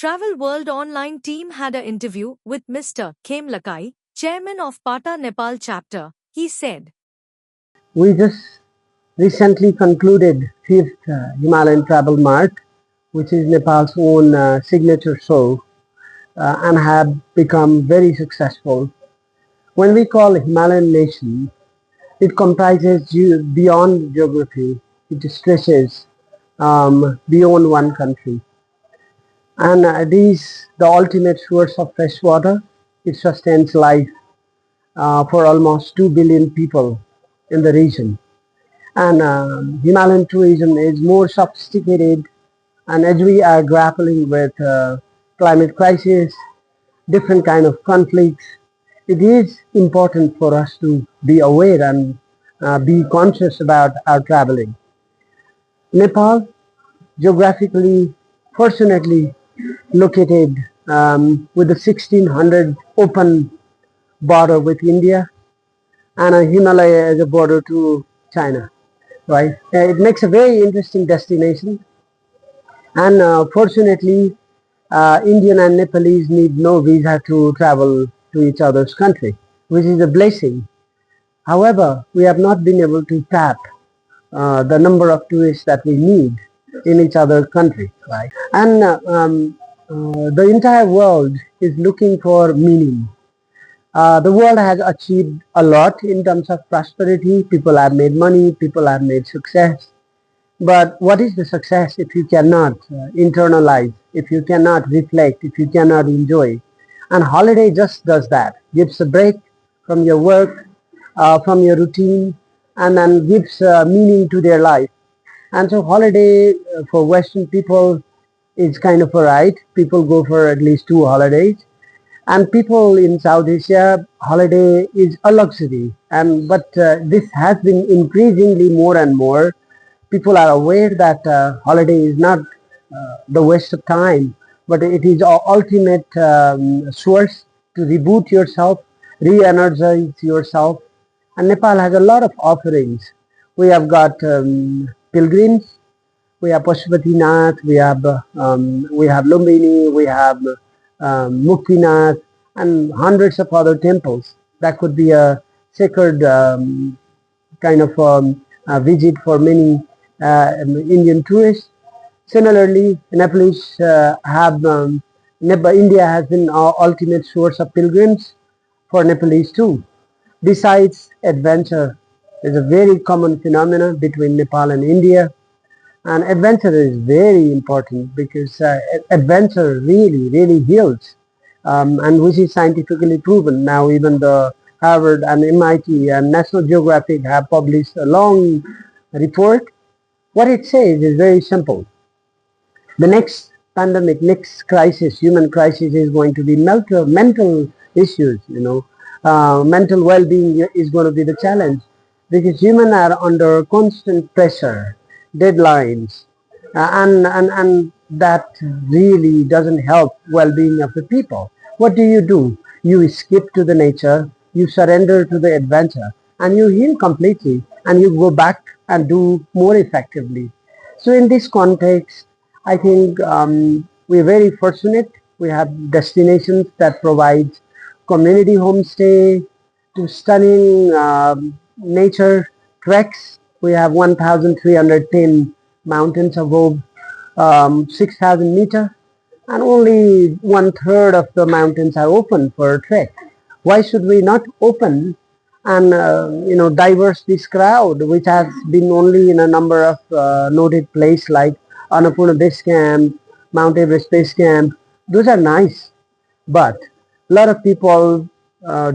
Travel World Online team had an interview with Mr. Khem Lakai, chairman of PATA Nepal Chapter. He said, We just recently concluded 5th Himalayan Travel Mart, which is Nepal's own signature show, and have become very successful. When we call Himalayan nation, it comprises beyond geography. It stretches beyond one country. And it is the ultimate source of fresh water. It sustains life for almost 2 billion people in the region. And Himalayan tourism is more sophisticated, and as we are grappling with climate crisis, different kind of conflicts, it is important for us to be aware and be conscious about our traveling. Nepal, geographically, fortunately located with a 1600 open border with India and a Himalaya as a border to China, right? It makes a very interesting destination, and fortunately, Indian and Nepalese need no visa to travel to each other's country, which is a blessing. However, we have not been able to tap the number of tourists that we need in each other's country, right? And the entire world is looking for meaning. The world has achieved a lot in terms of prosperity. People have made money, people have made success. But what is the success if you cannot internalize, if you cannot reflect, if you cannot enjoy? And holiday just does that, gives a break from your work, from your routine, and then gives meaning to their life. And so holiday for Western people is kind of a right. People go for at least 2 holidays. And people in South Asia, holiday is a luxury. But this has been increasingly more and more. People are aware that holiday is not the waste of time, but it is our ultimate source to reboot yourself, re-energize yourself. And Nepal has a lot of offerings. We have got pilgrims, we have Pashupatinath, we have Lumbini, we have Muktinath, and hundreds of other temples. That could be a sacred kind of visit for many Indian tourists. Similarly, Nepalese India has been our ultimate source of pilgrims for Nepalese too. Besides, adventure is a very common phenomenon between Nepal and India. And adventure is very important because adventure really heals, and which is scientifically proven. Now even the Harvard and MIT and National Geographic have published a long report. What it says is very simple. The next pandemic, next crisis, human crisis, is going to be mental issues, mental well-being is going to be the challenge because humans are under constant pressure, deadlines, and that really doesn't help well-being of the people. What do? You escape to the nature, you surrender to the adventure, and you heal completely, and you go back and do more effectively. So in this context, I think we're very fortunate. We have destinations that provide community homestay to stunning nature treks. We have 1,310 mountains above 6,000 meters, and only 1/3 of the mountains are open for a trek. Why should we not open and diverse this crowd, which has been only in a number of noted places like Annapurna Base Camp, Mount Everest Base Camp? Those are nice, but a lot of people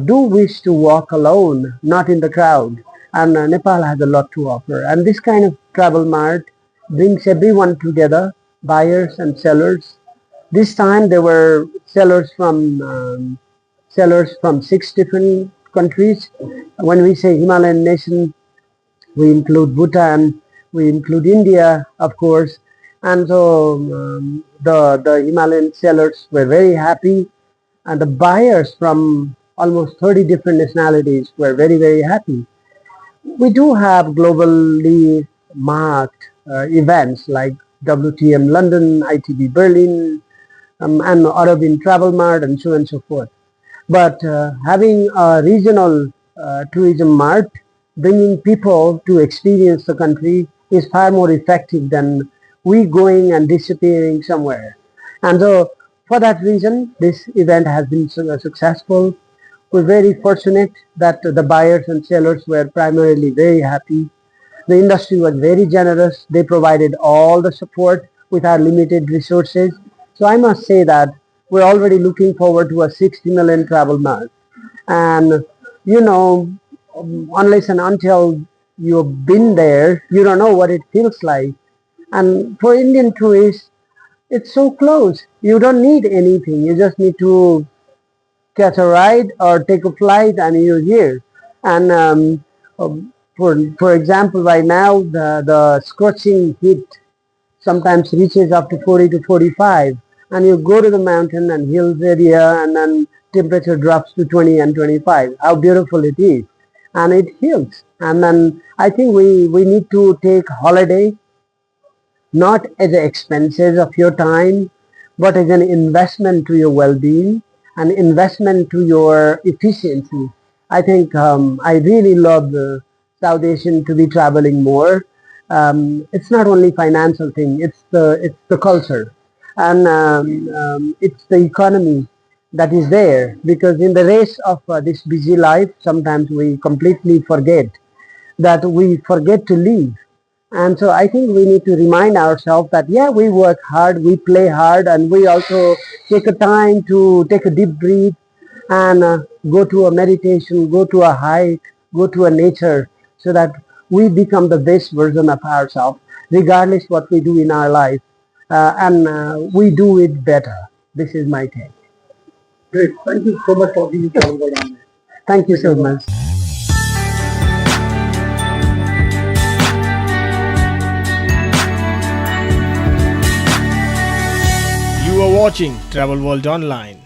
do wish to walk alone, not in the crowd. And Nepal has a lot to offer. And this kind of travel mart brings everyone together, buyers and sellers. This time there were sellers from 6 different countries. When we say Himalayan nation, we include Bhutan, we include India, of course. And so the Himalayan sellers were very happy, and the buyers from almost 30 different nationalities were very happy. We do have globally marked events like WTM London, ITB Berlin, and Arabian Travel Mart and so on and so forth. But having a regional tourism mart, bringing people to experience the country is far more effective than we going and disappearing somewhere. And so for that reason, this event has been successful. We're very fortunate that the buyers and sellers were primarily very happy. The industry was very generous. They provided all the support with our limited resources. So I must say that we're already looking forward to a 60 million travel month. And you know, unless and until you've been there, you don't know what it feels like. And for Indian tourists, it's so close. You don't need anything. You just need to catch a ride or take a flight and you're here. And for example, right now the scorching heat sometimes reaches up to 40 to 45, and you go to the mountain and hills area, and then temperature drops to 20 and 25. How beautiful it is, and it heals. And then I think we need to take holiday not as an expenses of your time, but as an investment to your well-being, an investment to your efficiency. I think I really love South Asian to be traveling more. It's not only financial thing; it's the culture, and it's the economy that is there. Because in the race of this busy life, sometimes we completely forget that we forget to live. And so I think we need to remind ourselves that, yeah, we work hard, we play hard, and we also take a time to take a deep breath and go to a meditation, go to a hike, go to a nature so that we become the best version of ourselves, regardless what we do in our life. And we do it better. This is my take. Great. Thank you so much for being here. Thank you so much. You are watching Travel World Online.